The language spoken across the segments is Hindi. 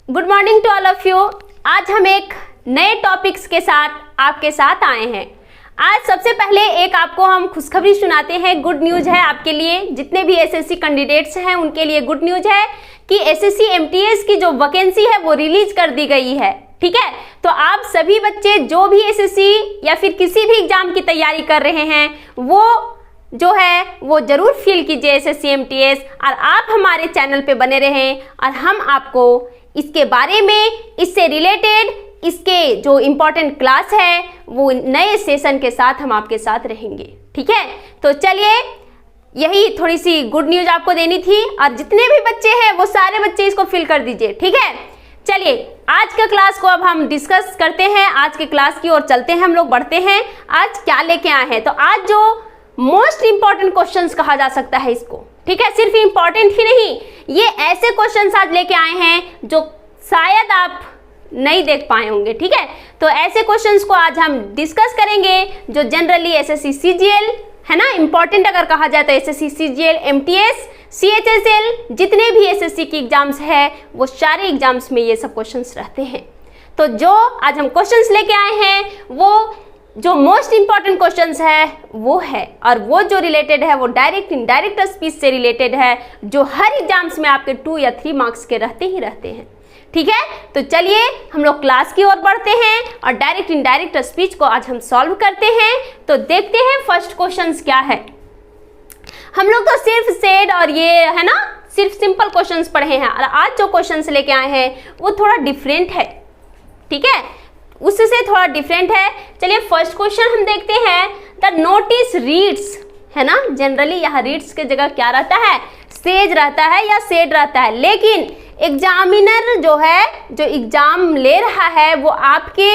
Good morning to all of you. आज हम एक नए टॉपिक्स के साथ आपके साथ आए हैं। आज सबसे पहले एक आपको हम खुशखबरी सुनाते हैं। गुड न्यूज़ है आपके लिए, जितने भी एसएससी कैंडिडेट्स हैं उनके लिए गुड न्यूज़ है कि एसएससी एमटीएस की जो वैकेंसी है वो रिलीज कर दी गई है। ठीक है, तो आप सभी बच्चे जो भी एसएससी या फिर किसी भी एग्जाम की तैयारी कर रहे हैं वो जो है वो जरूर फील कीजिए एसएससी एमटीएस, और आप हमारे चैनल पे बने रहें और हम आपको इसके बारे में, इससे रिलेटेड इसके जो इम्पोर्टेंट क्लास है वो नए सेशन के साथ हम आपके साथ रहेंगे। ठीक है, तो चलिए यही थोड़ी सी गुड न्यूज़ आपको देनी थी, और जितने भी बच्चे हैं वो सारे बच्चे इसको फिल कर दीजिए। ठीक है, चलिए आज का क्लास को अब हम डिस्कस करते हैं। आज के क्लास की ओर चलते हैं, हम लोग बढ़ते हैं। आज क्या लेके आए हैं, तो आज जो मोस्ट इंपॉर्टेंट क्वेश्चंस कहा जा सकता है इसको। ठीक है, सिर्फ इंपॉर्टेंट ही नहीं, ये ऐसे क्वेश्चंस आज लेके आए हैं जो शायद आप नहीं देख पाए होंगे। ठीक है, तो ऐसे क्वेश्चंस को आज हम डिस्कस करेंगे जो जनरली एसएससी सीजीएल है ना, इंपॉर्टेंट अगर कहा जाए तो एसएससी सीजीएल, एमटीएस, सीएचएसएल, जितने भी एसएससी की एग्जाम्स है वो सारे एग्जाम्स में ये सब क्वेश्चंस रहते हैं। तो जो आज हम क्वेश्चंस लेके आए हैं वो जो मोस्ट इंपॉर्टेंट क्वेश्चंस है वो है, और वो जो रिलेटेड है वो डायरेक्ट इनडायरेक्ट स्पीच से रिलेटेड है, जो हर एग्जाम्स में आपके 2 या 3 मार्क्स के रहते ही रहते हैं। ठीक है, तो चलिए हम लोग क्लास की ओर बढ़ते हैं और डायरेक्ट इनडायरेक्ट स्पीच को आज हम सॉल्व करते हैं। तो देखते हैं फर्स्ट क्वेश्चंस क्या है। हम लोग तो सिर्फ सेड और ये है ना, सिर्फ सिंपल क्वेश्चंस पढ़े हैं, और आज जो क्वेश्चंस लेके आए हैं वो थोड़ा डिफरेंट है। ठीक है, उससे थोड़ा डिफरेंट है। चलिए फर्स्ट क्वेश्चन हम देखते हैं। द नोटिस रीड्स है ना, जनरली यहाँ रीड्स के जगह क्या रहता है, सेज रहता है या सेड रहता है, लेकिन एग्जामिनर जो है, जो एग्जाम ले रहा है वो आपके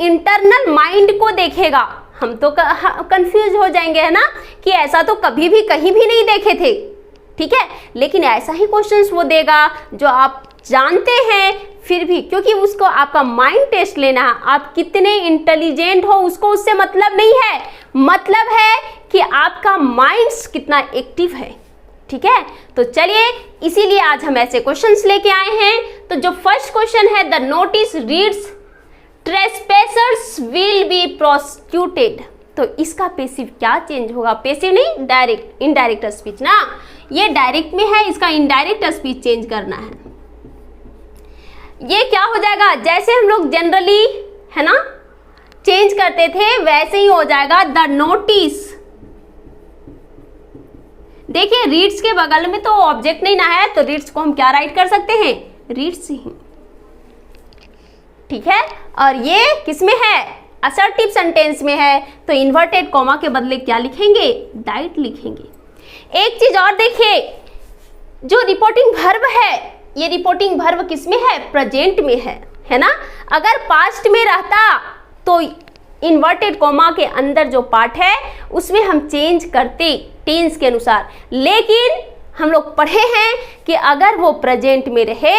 इंटरनल माइंड को देखेगा। हम तो कंफ्यूज हो जाएंगे है ना कि ऐसा तो कभी भी कहीं भी नहीं देखे थे। ठीक है, लेकिन ऐसा ही क्वेश्चंस वो देगा जो आप जानते हैं, फिर भी क्योंकि उसको आपका माइंड टेस्ट लेना है, आप कितने इंटेलिजेंट हो उसको उससे मतलब नहीं है, मतलब है कि आपका माइंड कितना एक्टिव है। ठीक है, तो चलिए इसीलिए आज हम ऐसे क्वेश्चंस लेके आए हैं। तो जो फर्स्ट क्वेश्चन है, the notice reads trespassers will be prosecuted, तो इसका पेसिव क्या चेंज होगा, पेसिव नहीं डायरेक्ट, इनडायरेक्ट स्पीच ना, ये डायरेक्ट में है, इसका इनडायरेक्ट स्पीच चेंज करना है। ये क्या हो जाएगा, जैसे हम लोग जनरली है ना चेंज करते थे वैसे ही हो जाएगा। द नोटिस, देखिए रीड्स के बगल में तो ऑब्जेक्ट नहीं ना है, तो रीड्स को हम क्या राइट कर सकते हैं, रीड्स ही। ठीक है, और ये किस में है, असर्टिव सेंटेंस में है, तो इन्वर्टेड कॉमा के बदले क्या लिखेंगे, डाइट लिखेंगे। एक चीज और देखिए, जो रिपोर्टिंग वर्ब है, ये रिपोर्टिंग वर्ब किस में है, प्रेजेंट में है ना। अगर पास्ट में रहता तो इन्वर्टेड कॉमा के अंदर जो पार्ट है उसमें हम चेंज करते टेंस के अनुसार, लेकिन हम लोग पढ़े हैं कि अगर वो प्रेजेंट में रहे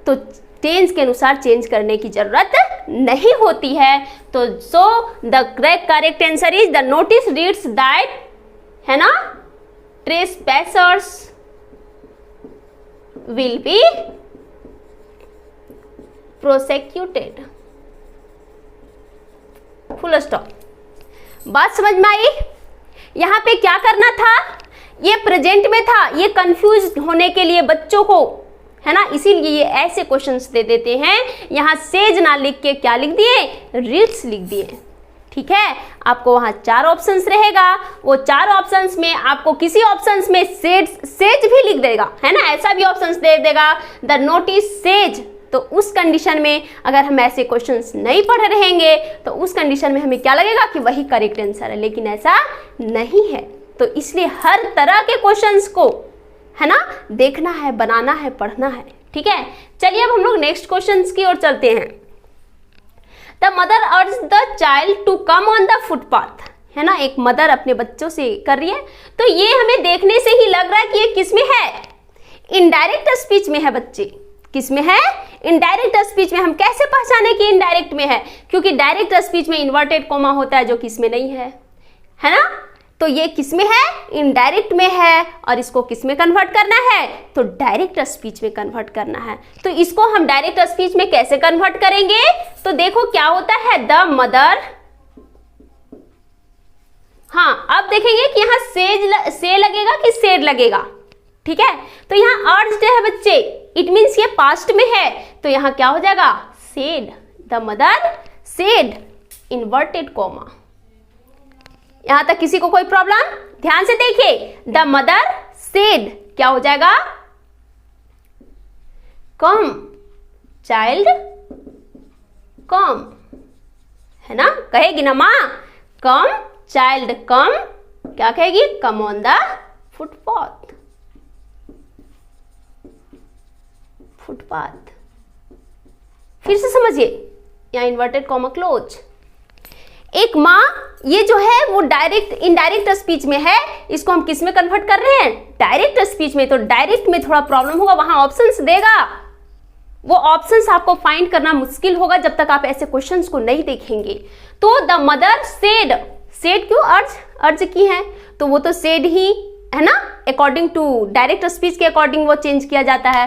तो टेंस के अनुसार चेंज करने की जरूरत नहीं होती है। तो so the correct answer is the notice reads that है ना ट्रेसपैसर्स will be prosecuted, full stop. बात समझ में आई। यहां पे क्या करना था, ये प्रेजेंट में था, ये कंफ्यूज होने के लिए बच्चों को है ना, इसीलिए ये ऐसे क्वेश्चंस दे देते हैं। यहां सेज ना लिख के क्या लिख दिए, रीड्स लिख दिए। ठीक है, आपको वहां 4 ऑप्शंस रहेगा, वो 4 ऑप्शंस में आपको किसी ऑप्शंस में सेज भी लिख देगा है ना, ऐसा भी ऑप्शंस दे देगा द नोटिस सेज। तो उस कंडीशन में अगर हम ऐसे क्वेश्चंस नहीं पढ़ रहेंगे तो उस कंडीशन में हमें क्या लगेगा कि वही करेक्ट आंसर है, लेकिन ऐसा नहीं है। तो इसलिए हर तरह के क्वेश्चंस को है ना देखना है, बनाना है, पढ़ना है। ठीक है, चलिए अब हम लोग नेक्स्ट क्वेश्चंस की ओर चलते हैं। The mother urge the child to come on the footpath, है ना, एक मदर अपने बच्चों से कर रही है। तो ये हमें देखने से ही लग रहा है कि ये किस में है, इनडायरेक्ट स्पीच में है। बच्चे किस में है, इनडायरेक्ट स्पीच में। हम कैसे पहचाने कि इनडायरेक्ट में है, क्योंकि डायरेक्ट स्पीच में इन्वर्टेड कोमा होता है जो किस में नहीं है ना। तो ये किस में है, इनडायरेक्ट में है, और इसको किस में कन्वर्ट करना है, तो डायरेक्ट स्पीच में कन्वर्ट करना है। तो इसको हम डायरेक्ट स्पीच में कैसे कन्वर्ट करेंगे, तो देखो क्या होता है, द मदर, हाँ अब देखेंगे कि यहाँ से लगेगा कि सेड लगेगा, ठीक है। तो यहाँ अर्ज्ड है बच्चे, इट मीन्स ये पास्ट में है, तो यहाँ क्या हो जाएगा, said, the mother said, inverted comma. यहां तक किसी को कोई प्रॉब्लम, ध्यान से देखिए, द मदर सेड क्या हो जाएगा, कम चाइल्ड कम, है ना, कहेगी ना माँ, कम चाइल्ड कम, क्या कहेगी, कम ऑन द फुटपाथ, फुटपाथ। फिर से समझिए, यहाँ इन्वर्टेड कॉमा क्लोज। एक माँ, ये जो है वो डायरेक्ट इनडायरेक्ट स्पीच में है, इसको हम किस में कन्वर्ट कर रहे हैं, डायरेक्ट स्पीच में। तो डायरेक्ट में थोड़ा प्रॉब्लम होगा, वहां ऑप्शंस देगा, वो ऑप्शंस आपको फाइंड करना मुश्किल होगा जब तक आप ऐसे क्वेश्चंस को नहीं देखेंगे। तो द मदर सेड, सेड क्यों, अर्ज की है, तो वो तो सेड ही है ना, अकॉर्डिंग टू डायरेक्ट स्पीच के अकॉर्डिंग वो चेंज किया जाता है।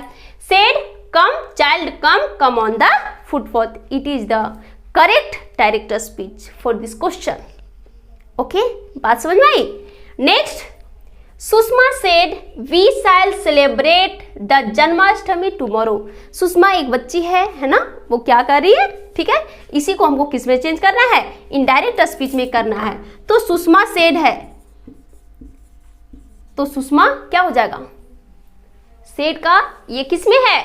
Said come child come on the footpath, it is the correct direct speech for this question. Okay, बात समझ में आई। Next, Sushma said we shall celebrate the Janmashtami tomorrow. Sushma एक बच्ची है ना, वो क्या कर रही है, ठीक है, इसी को हमको किस में चेंज करना है, इनडायरेक्ट स्पीच में करना है। तो सुषमा सेड है, तो सुषमा क्या हो जाएगा, सेड का ये किस में है,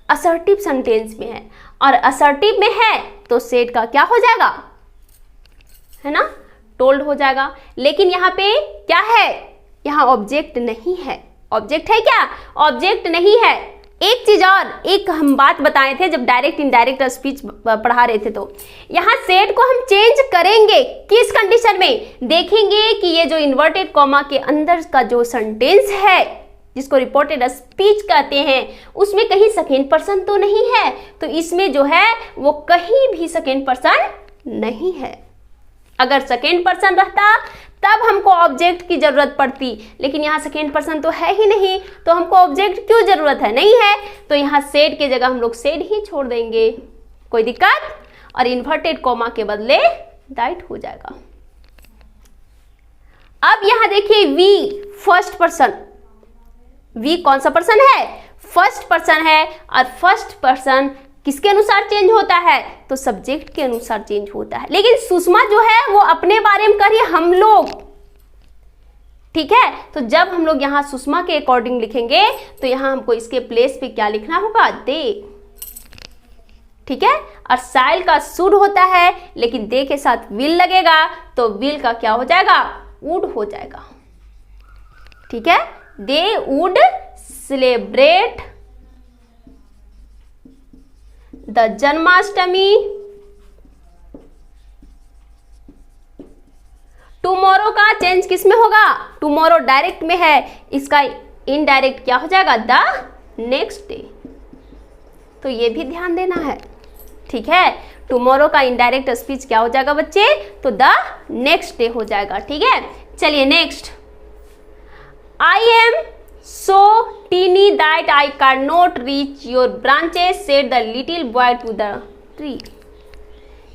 असर्टिव सेंटेंस में है, और असर्टिव में है तो सेड का क्या हो जाएगा, है ना, टोल्ड हो जाएगा। लेकिन यहाँ पे क्या है, यहाँ ऑब्जेक्ट नहीं है, ऑब्जेक्ट है क्या, ऑब्जेक्ट नहीं है। एक चीज और, एक हम बात बताए थे जब डायरेक्ट इनडायरेक्ट स्पीच पढ़ा रहे थे, तो यहाँ सेड को हम चेंज करेंगे किस कंडीशन में, देखेंगे कि ये जो इन्वर्टेड कॉमा के अंदर का जो सेंटेंस है जिसको रिपोर्टेड स्पीच कहते हैं, उसमें कहीं सेकेंड पर्सन तो नहीं है, तो इसमें जो है वो कहीं भी सेकेंड पर्सन नहीं है। अगर सेकेंड पर्सन रहता तब हमको ऑब्जेक्ट की जरूरत पड़ती, लेकिन यहाँ सेकेंड पर्सन तो है ही नहीं, तो हमको ऑब्जेक्ट क्यों जरूरत है, नहीं है, तो यहाँ सेड के जगह हम लोग सेड ही छोड़ देंगे, कोई दिक्कत, और इन्वर्टेड कॉमा के बदले दैट हो जाएगा। अब यहाँ देखिए वी, फर्स्ट पर्सन, वी कौन सा पर्सन है, फर्स्ट पर्सन है, और फर्स्ट पर्सन किसके अनुसार चेंज होता है, तो सब्जेक्ट के अनुसार चेंज होता है। लेकिन सुषमा जो है वो अपने बारे में करिए हम लोग, ठीक है। तो जब हम लोग यहाँ सुषमा के अकॉर्डिंग लिखेंगे तो यहाँ हमको इसके प्लेस पे क्या लिखना होगा, दे, ठीक है। और साइल का शुड होता है, लेकिन दे के साथ विल लगेगा, तो विल का क्या हो जाएगा, वुड हो जाएगा, ठीक है। They would celebrate the Janmashtami tomorrow का चेंज किस में होगा, टुमारो डायरेक्ट में है, इसका इनडायरेक्ट क्या हो जाएगा, द नेक्स्ट डे। तो ये भी ध्यान देना है, ठीक है। टुमारो का इनडायरेक्ट स्पीच क्या हो जाएगा बच्चे, तो द नेक्स्ट डे हो जाएगा, ठीक है। चलिए next, I am so teeny that I cannot reach your branches, said the little boy to the tree.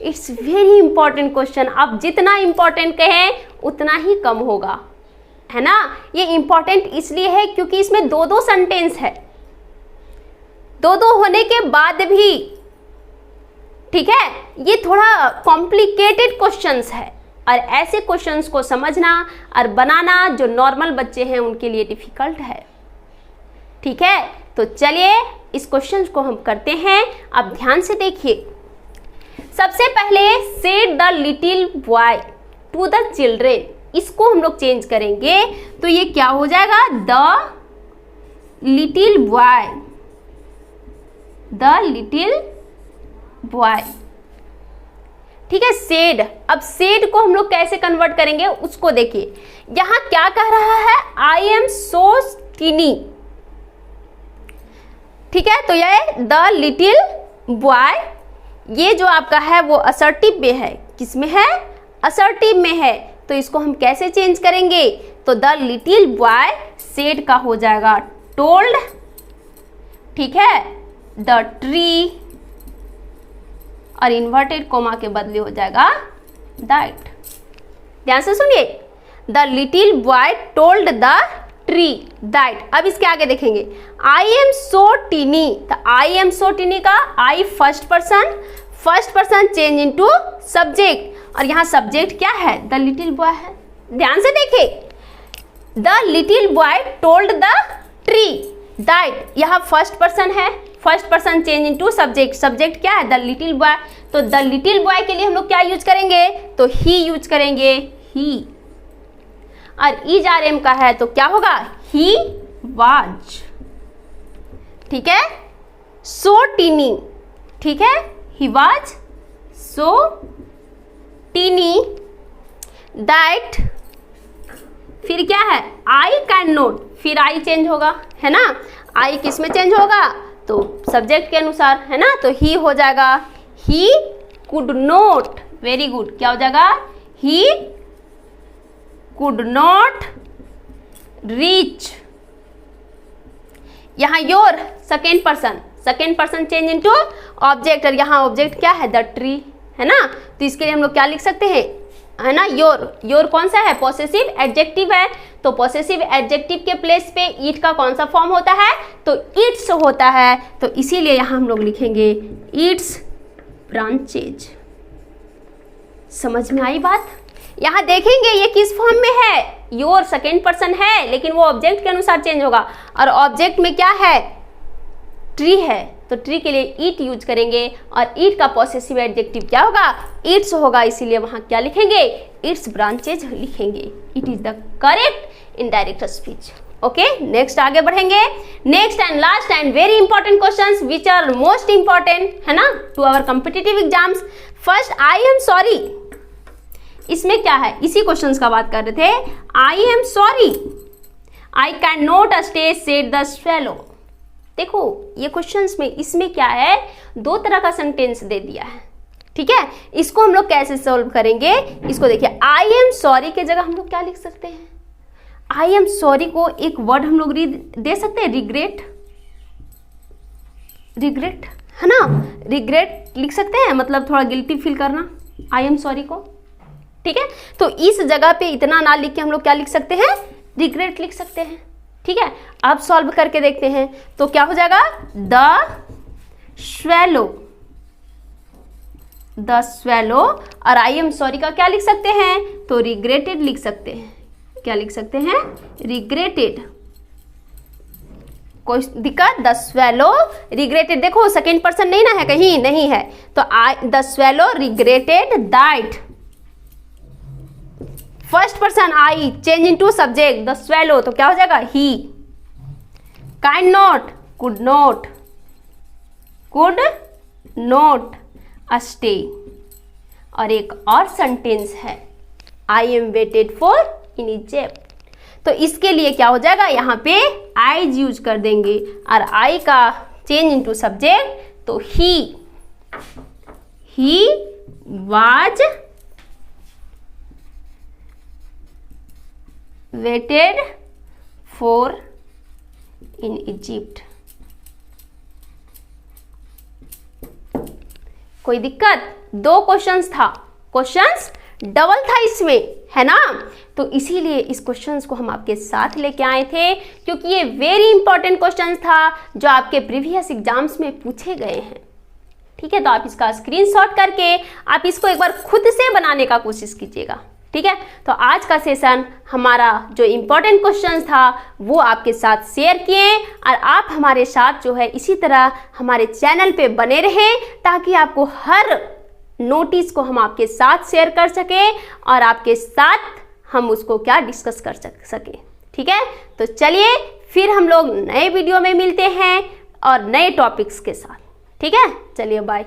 It's very important question. आप जितना important कहें उतना ही कम होगा, है ना। ये important इसलिए है क्योंकि इसमें दो दो सेंटेंस है, दो दो होने के बाद भी, ठीक है, ये थोड़ा कॉम्प्लिकेटेड क्वेश्चंस है, और ऐसे क्वेश्चंस को समझना और बनाना जो नॉर्मल बच्चे हैं उनके लिए डिफिकल्ट है, ठीक है। तो चलिए इस क्वेश्चन को हम करते हैं, आप ध्यान से देखिए। सबसे पहले said the little boy to the children, इसको हम लोग चेंज करेंगे, तो ये क्या हो जाएगा, the little boy, the little boy, ठीक है। सेड, अब सेड को हम लोग कैसे कन्वर्ट करेंगे उसको देखिए। यहां क्या कह रहा है, आई एम सो टीनी, ठीक है। तो ये द लिटिल बॉय, ये जो आपका है वो असर्टिव में है, किस में है, असर्टिव में है, तो इसको हम कैसे चेंज करेंगे? तो द लिटिल बॉय सेड का हो जाएगा टोल्ड, ठीक है, द ट्री, और इन्वर्टेड कोमा के बदले हो जाएगा दैट। ध्यान से सुनिए, the little boy told the tree that. अब इसके आगे देखेंगे, आई एम सो टीनी, तो आई एम सो टीनी का I first person change into subject, और यहाँ सब्जेक्ट क्या है? द लिटिल बॉय है। ध्यान से देखिए, the little boy told the tree that, यहाँ फर्स्ट पर्सन है, first person change into subject, subject क्या है? The little boy. तो द लिटिल बॉय के लिए हम लोग क्या यूज करेंगे? तो ही यूज करेंगे, ही। और इज आर एम का है तो क्या होगा? ही वाज, ठीक है। सो टीनी, ठीक है, he was so tiny that, फिर क्या है? आई कैन नोट, फिर आई चेंज होगा, है ना। आई किस में चेंज होगा? तो सब्जेक्ट के अनुसार, है ना। तो ही हो जाएगा he could not, very good, क्या हो जाएगा? He could not reach. यहाँ your second person change into object, और यहाँ ऑब्जेक्ट क्या है? द ट्री, है ना। तो इसके लिए हम लोग क्या लिख सकते हैं, है ना, योर कौन सा है? पॉसेसिव एडजेक्टिव है। तो पॉसेसिव एडजेक्टिव के प्लेस पे ईट का कौन सा फॉर्म होता है? तो इट्स होता है। तो इसीलिए यहाँ हम लोग लिखेंगे इट्स ब्रांचेज। समझ में आई बात? यहाँ देखेंगे ये किस फॉर्म में है? योर सेकेंड पर्सन है, लेकिन वो ऑब्जेक्ट के अनुसार चेंज होगा, और ऑब्जेक्ट में क्या है? ट्री है, तो ट्री के लिए ईट यूज करेंगे, और ईट का पॉसेसिव एडजेक्टिव क्या होगा? इट्स होगा, इसीलिए वहां क्या लिखेंगे? इट्स ब्रांचेज लिखेंगे। It is the correct indirect speech. Okay, next आगे बढ़ेंगे। Next and last and very important questions which are most important, है ना, to our competitive exams. First, I am sorry, इसमें क्या है? इसी क्वेश्चंस का बात कर रहे थे। आई am sorry, I can not stay said the swallow. देखो ये क्वेश्चंस में इसमें क्या है? दो तरह का सेंटेंस दे दिया है, ठीक है। इसको हम लोग कैसे सॉल्व करेंगे? इसको देखिए, आई एम सॉरी के जगह हम लोग क्या लिख सकते हैं? आई एम सॉरी को एक वर्ड हम लोग दे सकते हैं, रिग्रेट, रिग्रेट, है ना, रिग्रेट लिख सकते हैं, मतलब थोड़ा गिल्टी फील करना, आई एम सॉरी को, ठीक है। तो इस जगह पे इतना ना लिख के हम लोग क्या लिख सकते हैं? रिग्रेट लिख सकते हैं, ठीक है। अब सॉल्व करके देखते हैं, तो क्या हो जाएगा? द स्वेलो, और आई एम सॉरी का क्या लिख सकते हैं? तो रिग्रेटेड लिख सकते हैं। क्या लिख सकते हैं? रिग्रेटेड। कोई दिक्कत? द स्वेलो रिग्रेटेड, देखो सेकेंड पर्सन नहीं ना है, कहीं नहीं है, तो the swallow regretted that. First person I change into subject, the swallow, तो क्या हो जाएगा? He. Kind not, could not stay. और एक और सेंटेंस है, I am waited for in Egypt. तो इसके लिए क्या हो जाएगा? यहाँ पे आईज यूज कर देंगे, और आई का चेंज इनटू सब्जेक्ट, तो he was weighted for in Egypt. कोई दिक्कत? दो क्वेश्चंस था, क्वेश्चंस डबल था इसमें, है ना। तो इसीलिए इस क्वेश्चंस को हम आपके साथ लेके आए थे, क्योंकि ये वेरी इंपॉर्टेंट क्वेश्चंस था जो आपके प्रीवियस एग्जाम्स में पूछे गए हैं, ठीक है। तो आप इसका स्क्रीनशॉट करके आप इसको एक बार खुद से बनाने का कोशिश कीजिएगा, ठीक है। तो आज का सेशन हमारा जो इम्पोर्टेंट क्वेश्चन था वो आपके साथ शेयर किए, और आप हमारे साथ जो है इसी तरह हमारे चैनल पे बने रहें, ताकि आपको हर नोटिस को हम आपके साथ शेयर कर सकें, और आपके साथ हम उसको क्या डिस्कस कर सकें, ठीक है। तो चलिए फिर हम लोग नए वीडियो में मिलते हैं और नए टॉपिक्स के साथ, ठीक है। चलिए बाय।